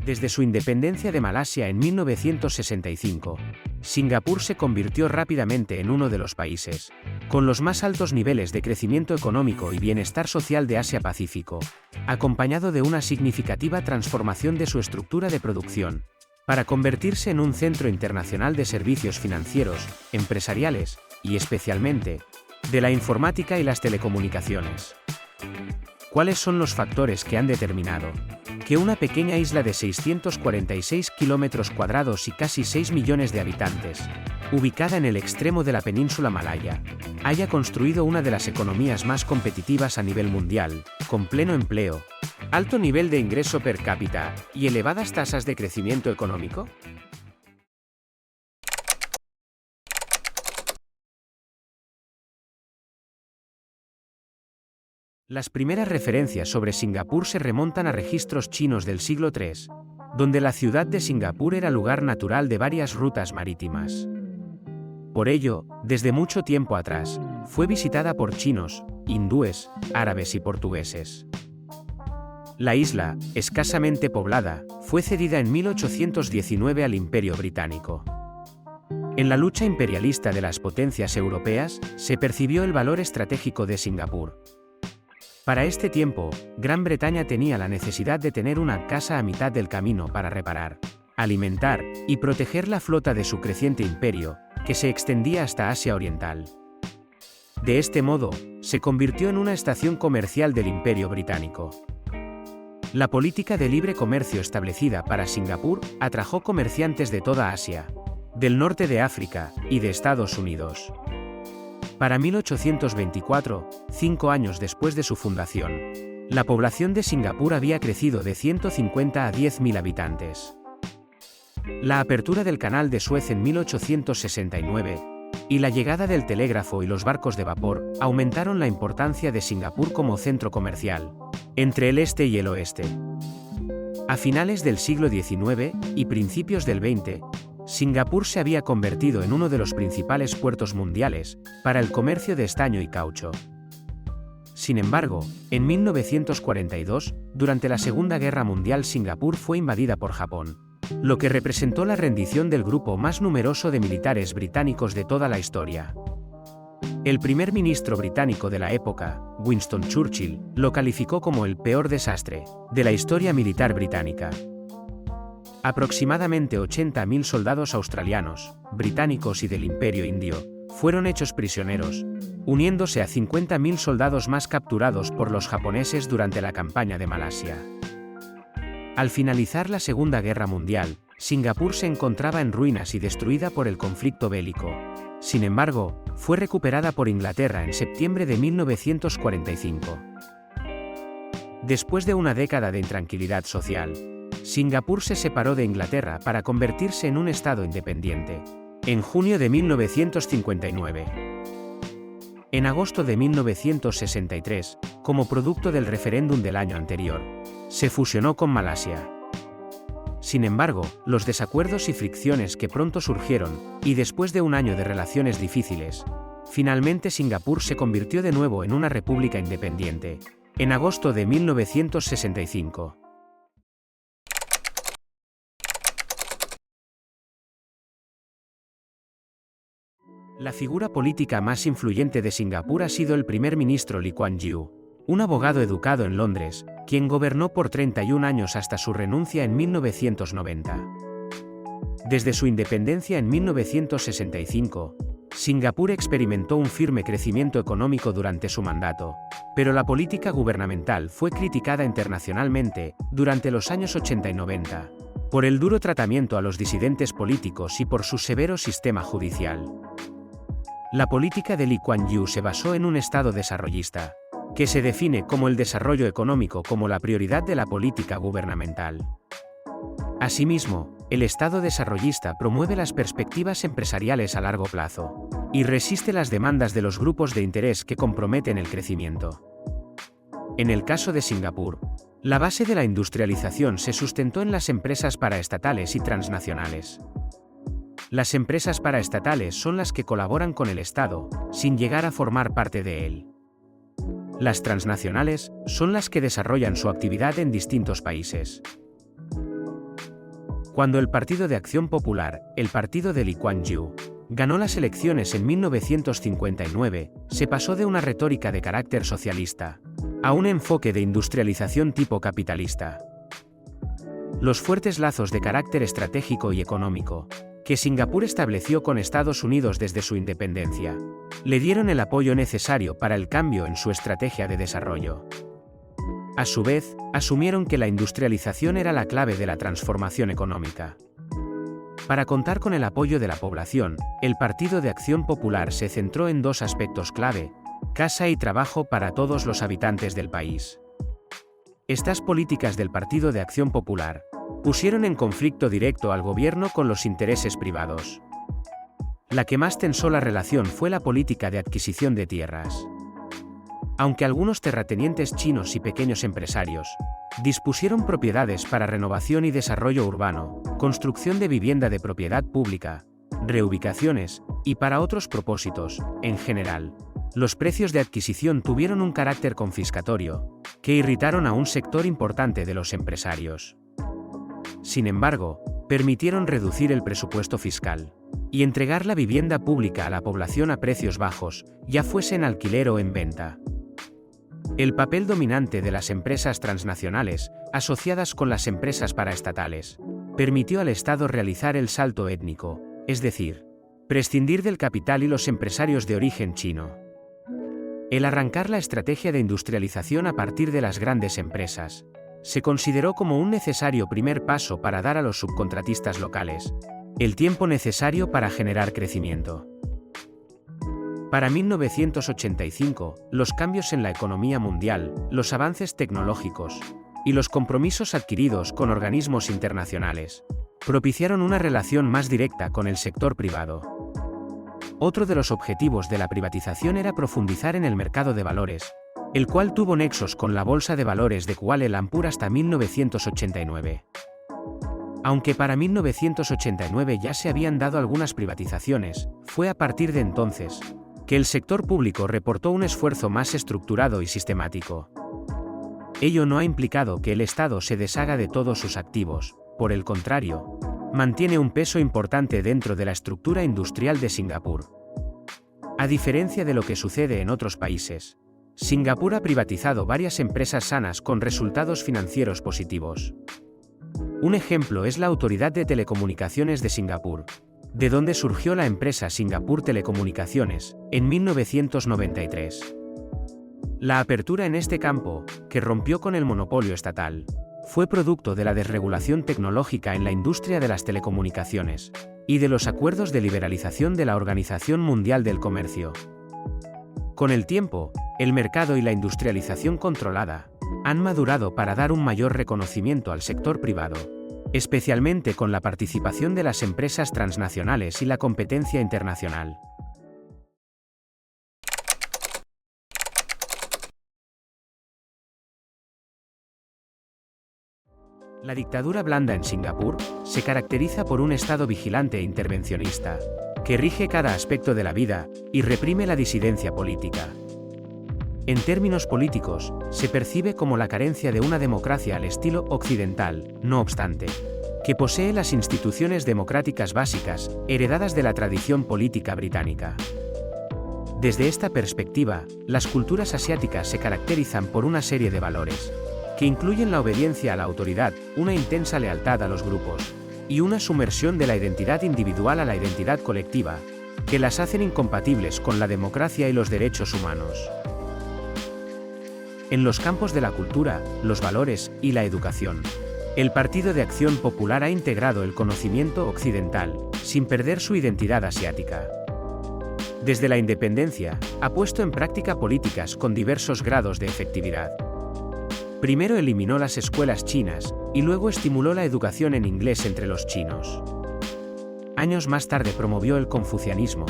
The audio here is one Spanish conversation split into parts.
Desde su independencia de Malasia en 1965, Singapur se convirtió rápidamente en uno de los países con los más altos niveles de crecimiento económico y bienestar social de Asia-Pacífico, acompañado de una significativa transformación de su estructura de producción, para convertirse en un centro internacional de servicios financieros, empresariales y, especialmente, de la informática y las telecomunicaciones. ¿Cuáles son los factores que han determinado que una pequeña isla de 646 kilómetros cuadrados y casi 6 millones de habitantes, ubicada en el extremo de la península malaya, haya construido una de las economías más competitivas a nivel mundial, con pleno empleo, alto nivel de ingreso per cápita y elevadas tasas de crecimiento económico? Las primeras referencias sobre Singapur se remontan a registros chinos del siglo III, donde la ciudad de Singapur era lugar natural de varias rutas marítimas. Por ello, desde mucho tiempo atrás, fue visitada por chinos, hindúes, árabes y portugueses. La isla, escasamente poblada, fue cedida en 1819 al Imperio Británico. En la lucha imperialista de las potencias europeas, se percibió el valor estratégico de Singapur. Para este tiempo, Gran Bretaña tenía la necesidad de tener una casa a mitad del camino para reparar, alimentar y proteger la flota de su creciente imperio, que se extendía hasta Asia Oriental. De este modo, se convirtió en una estación comercial del Imperio Británico. La política de libre comercio establecida para Singapur atrajo comerciantes de toda Asia, del norte de África y de Estados Unidos. Para 1824, 5 años después de su fundación, la población de Singapur había crecido de 150 a 10.000 habitantes. La apertura del Canal de Suez en 1869 y la llegada del telégrafo y los barcos de vapor aumentaron la importancia de Singapur como centro comercial entre el este y el oeste. A finales del siglo XIX y principios del XX, Singapur se había convertido en uno de los principales puertos mundiales para el comercio de estaño y caucho. Sin embargo, en 1942, durante la Segunda Guerra Mundial, Singapur fue invadida por Japón, lo que representó la rendición del grupo más numeroso de militares británicos de toda la historia. El primer ministro británico de la época, Winston Churchill, lo calificó como el peor desastre de la historia militar británica. Aproximadamente 80.000 soldados australianos, británicos y del Imperio Indio fueron hechos prisioneros, uniéndose a 50.000 soldados más capturados por los japoneses durante la campaña de Malasia. Al finalizar la Segunda Guerra Mundial, Singapur se encontraba en ruinas y destruida por el conflicto bélico. Sin embargo, fue recuperada por Inglaterra en septiembre de 1945. Después de una década de intranquilidad social, Singapur se separó de Inglaterra para convertirse en un estado independiente, en junio de 1959. En agosto de 1963, como producto del referéndum del año anterior, se fusionó con Malasia. Sin embargo, los desacuerdos y fricciones que pronto surgieron, y después de un año de relaciones difíciles, finalmente Singapur se convirtió de nuevo en una república independiente, en agosto de 1965. La figura política más influyente de Singapur ha sido el primer ministro Lee Kuan Yew, un abogado educado en Londres, quien gobernó por 31 años hasta su renuncia en 1990. Desde su independencia en 1965, Singapur experimentó un firme crecimiento económico durante su mandato, pero la política gubernamental fue criticada internacionalmente durante los años 80 y 90, por el duro tratamiento a los disidentes políticos y por su severo sistema judicial. La política de Lee Kuan Yew se basó en un Estado desarrollista, que se define como el desarrollo económico como la prioridad de la política gubernamental. Asimismo, el Estado desarrollista promueve las perspectivas empresariales a largo plazo y resiste las demandas de los grupos de interés que comprometen el crecimiento. En el caso de Singapur, la base de la industrialización se sustentó en las empresas paraestatales y transnacionales. Las empresas paraestatales son las que colaboran con el Estado, sin llegar a formar parte de él. Las transnacionales son las que desarrollan su actividad en distintos países. Cuando el Partido de Acción Popular, el partido de Lee Kuan Yew, ganó las elecciones en 1959, se pasó de una retórica de carácter socialista a un enfoque de industrialización tipo capitalista. Los fuertes lazos de carácter estratégico y económico que Singapur estableció con Estados Unidos desde su independencia le dieron el apoyo necesario para el cambio en su estrategia de desarrollo. A su vez, asumieron que la industrialización era la clave de la transformación económica. Para contar con el apoyo de la población, el Partido de Acción Popular se centró en dos aspectos clave: casa y trabajo para todos los habitantes del país. Estas políticas del Partido de Acción Popular pusieron en conflicto directo al gobierno con los intereses privados. La que más tensó la relación fue la política de adquisición de tierras. Aunque algunos terratenientes chinos y pequeños empresarios dispusieron propiedades para renovación y desarrollo urbano, construcción de vivienda de propiedad pública, reubicaciones, y para otros propósitos, en general, los precios de adquisición tuvieron un carácter confiscatorio, que irritaron a un sector importante de los empresarios. Sin embargo, permitieron reducir el presupuesto fiscal y entregar la vivienda pública a la población a precios bajos, ya fuese en alquiler o en venta. El papel dominante de las empresas transnacionales, asociadas con las empresas paraestatales, permitió al Estado realizar el salto étnico, es decir, prescindir del capital y los empresarios de origen chino. El arrancar la estrategia de industrialización a partir de las grandes empresas se consideró como un necesario primer paso para dar a los subcontratistas locales el tiempo necesario para generar crecimiento. Para 1985, los cambios en la economía mundial, los avances tecnológicos y los compromisos adquiridos con organismos internacionales propiciaron una relación más directa con el sector privado. Otro de los objetivos de la privatización era profundizar en el mercado de valores, el cual tuvo nexos con la Bolsa de Valores de Kuala Lumpur hasta 1989. Aunque para 1989 ya se habían dado algunas privatizaciones, fue a partir de entonces que el sector público reportó un esfuerzo más estructurado y sistemático. Ello no ha implicado que el Estado se deshaga de todos sus activos, por el contrario, mantiene un peso importante dentro de la estructura industrial de Singapur. A diferencia de lo que sucede en otros países, Singapur ha privatizado varias empresas sanas con resultados financieros positivos. Un ejemplo es la Autoridad de Telecomunicaciones de Singapur, de donde surgió la empresa Singapur Telecomunicaciones, en 1993. La apertura en este campo, que rompió con el monopolio estatal, fue producto de la desregulación tecnológica en la industria de las telecomunicaciones y de los acuerdos de liberalización de la Organización Mundial del Comercio. Con el tiempo, el mercado y la industrialización controlada han madurado para dar un mayor reconocimiento al sector privado, especialmente con la participación de las empresas transnacionales y la competencia internacional. La dictadura blanda en Singapur se caracteriza por un Estado vigilante e intervencionista, que rige cada aspecto de la vida y reprime la disidencia política. En términos políticos, se percibe como la carencia de una democracia al estilo occidental, no obstante, que posee las instituciones democráticas básicas, heredadas de la tradición política británica. Desde esta perspectiva, las culturas asiáticas se caracterizan por una serie de valores, que incluyen la obediencia a la autoridad, una intensa lealtad a los grupos, y una sumersión de la identidad individual a la identidad colectiva, que las hacen incompatibles con la democracia y los derechos humanos. En los campos de la cultura, los valores y la educación, el Partido de Acción Popular ha integrado el conocimiento occidental, sin perder su identidad asiática. Desde la independencia, ha puesto en práctica políticas con diversos grados de efectividad. Primero eliminó las escuelas chinas, y luego estimuló la educación en inglés entre los chinos. Años más tarde promovió el confucianismo,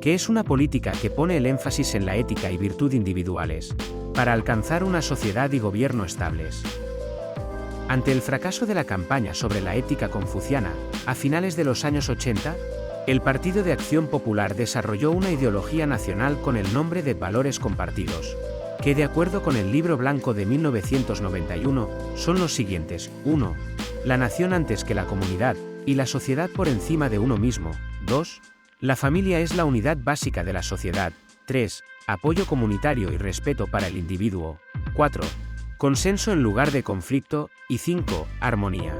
que es una política que pone el énfasis en la ética y virtud individuales, para alcanzar una sociedad y gobierno estables. Ante el fracaso de la campaña sobre la ética confuciana, a finales de los años 80, el Partido de Acción Popular desarrolló una ideología nacional con el nombre de Valores Compartidos, que de acuerdo con el Libro Blanco de 1991, son los siguientes: 1. La nación antes que la comunidad, y la sociedad por encima de uno mismo. 2. La familia es la unidad básica de la sociedad. 3. Apoyo comunitario y respeto para el individuo. 4. Consenso en lugar de conflicto. Y 5. Armonía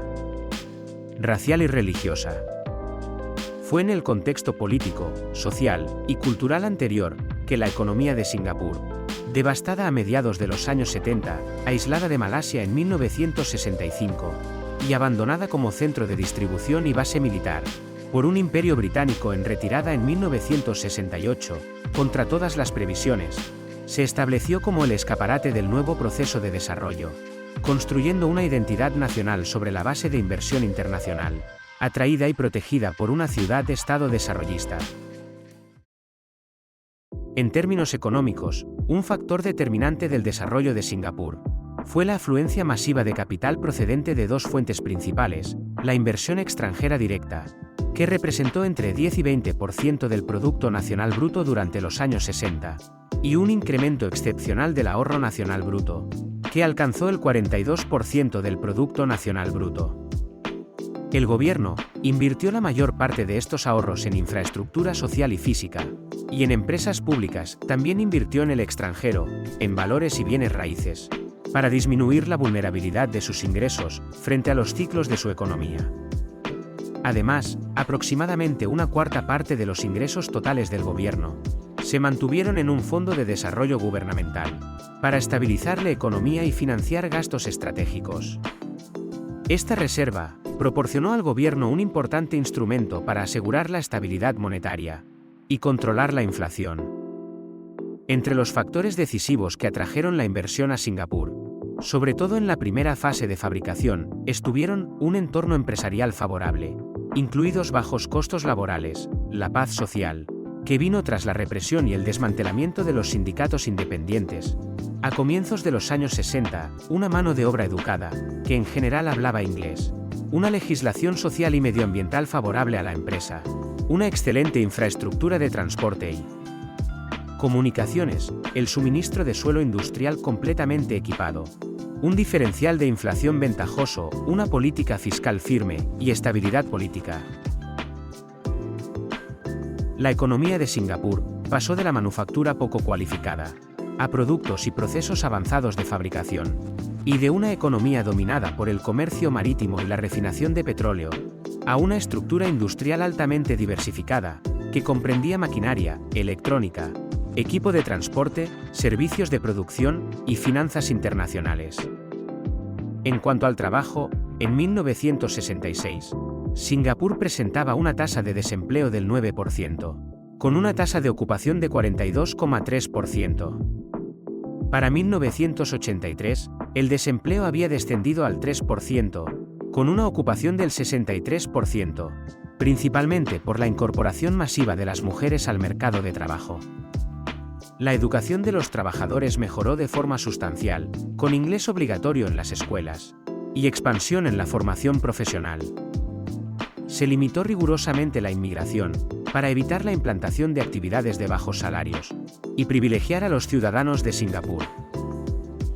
racial y religiosa. Fue en el contexto político, social y cultural anterior que la economía de Singapur, devastada a mediados de los años 70, aislada de Malasia en 1965, y abandonada como centro de distribución y base militar, por un imperio británico en retirada en 1968, contra todas las previsiones, se estableció como el escaparate del nuevo proceso de desarrollo, construyendo una identidad nacional sobre la base de inversión internacional, atraída y protegida por una ciudad-estado desarrollista. En términos económicos, un factor determinante del desarrollo de Singapur fue la afluencia masiva de capital procedente de dos fuentes principales: la inversión extranjera directa, que representó entre 10 y 20% del Producto Nacional Bruto durante los años 60, y un incremento excepcional del ahorro nacional bruto, que alcanzó el 42% del Producto Nacional Bruto. El gobierno invirtió la mayor parte de estos ahorros en infraestructura social y física, y en empresas públicas. También invirtió en el extranjero, en valores y bienes raíces, para disminuir la vulnerabilidad de sus ingresos frente a los ciclos de su economía. Además, aproximadamente una cuarta parte de los ingresos totales del gobierno se mantuvieron en un fondo de desarrollo gubernamental, para estabilizar la economía y financiar gastos estratégicos. Esta reserva proporcionó al gobierno un importante instrumento para asegurar la estabilidad monetaria y controlar la inflación. Entre los factores decisivos que atrajeron la inversión a Singapur, sobre todo en la primera fase de fabricación, estuvieron un entorno empresarial favorable, incluidos bajos costos laborales, la paz social, que vino tras la represión y el desmantelamiento de los sindicatos independientes, a comienzos de los años 60, una mano de obra educada, que en general hablaba inglés, una legislación social y medioambiental favorable a la empresa, una excelente infraestructura de transporte y comunicaciones, el suministro de suelo industrial completamente equipado, un diferencial de inflación ventajoso, una política fiscal firme y estabilidad política. La economía de Singapur pasó de la manufactura poco cualificada a productos y procesos avanzados de fabricación, y de una economía dominada por el comercio marítimo y la refinación de petróleo, a una estructura industrial altamente diversificada, que comprendía maquinaria, electrónica, equipo de transporte, servicios de producción y finanzas internacionales. En cuanto al trabajo, en 1966, Singapur presentaba una tasa de desempleo del 9%, con una tasa de ocupación de 42,3%. Para 1983, el desempleo había descendido al 3%, con una ocupación del 63%, principalmente por la incorporación masiva de las mujeres al mercado de trabajo. La educación de los trabajadores mejoró de forma sustancial, con inglés obligatorio en las escuelas y expansión en la formación profesional. Se limitó rigurosamente la inmigración, para evitar la implantación de actividades de bajos salarios, y privilegiar a los ciudadanos de Singapur.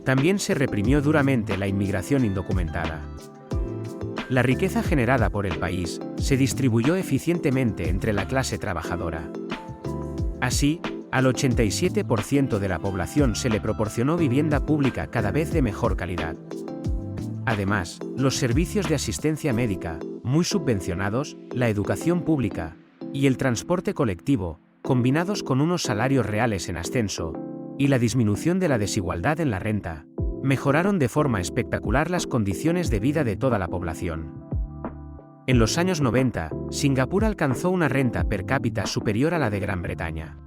También se reprimió duramente la inmigración indocumentada. La riqueza generada por el país se distribuyó eficientemente entre la clase trabajadora. Así, al 87% de la población se le proporcionó vivienda pública cada vez de mejor calidad. Además, los servicios de asistencia médica, muy subvencionados, la educación pública y el transporte colectivo, combinados con unos salarios reales en ascenso, y la disminución de la desigualdad en la renta, mejoraron de forma espectacular las condiciones de vida de toda la población. En los años 90, Singapur alcanzó una renta per cápita superior a la de Gran Bretaña.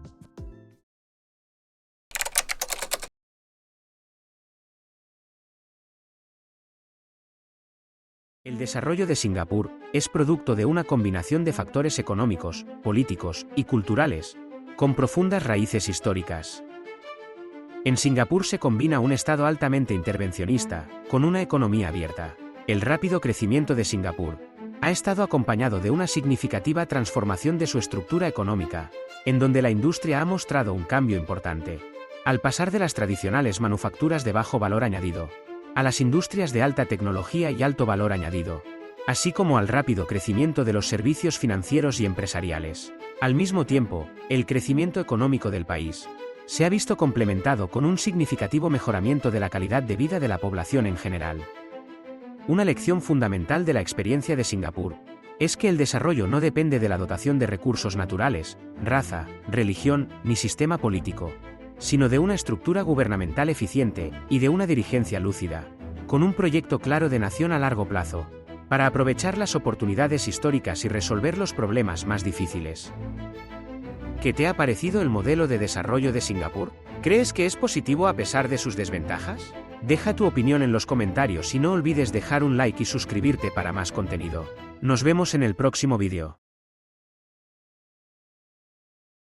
El desarrollo de Singapur es producto de una combinación de factores económicos, políticos y culturales, con profundas raíces históricas. En Singapur se combina un Estado altamente intervencionista, con una economía abierta. El rápido crecimiento de Singapur ha estado acompañado de una significativa transformación de su estructura económica, en donde la industria ha mostrado un cambio importante, al pasar de las tradicionales manufacturas de bajo valor añadido a las industrias de alta tecnología y alto valor añadido, así como al rápido crecimiento de los servicios financieros y empresariales. Al mismo tiempo, el crecimiento económico del país se ha visto complementado con un significativo mejoramiento de la calidad de vida de la población en general. Una lección fundamental de la experiencia de Singapur es que el desarrollo no depende de la dotación de recursos naturales, raza, religión ni sistema político, sino de una estructura gubernamental eficiente y de una dirigencia lúcida, con un proyecto claro de nación a largo plazo, para aprovechar las oportunidades históricas y resolver los problemas más difíciles. ¿Qué te ha parecido el modelo de desarrollo de Singapur? ¿Crees que es positivo a pesar de sus desventajas? Deja tu opinión en los comentarios y no olvides dejar un like y suscribirte para más contenido. Nos vemos en el próximo vídeo.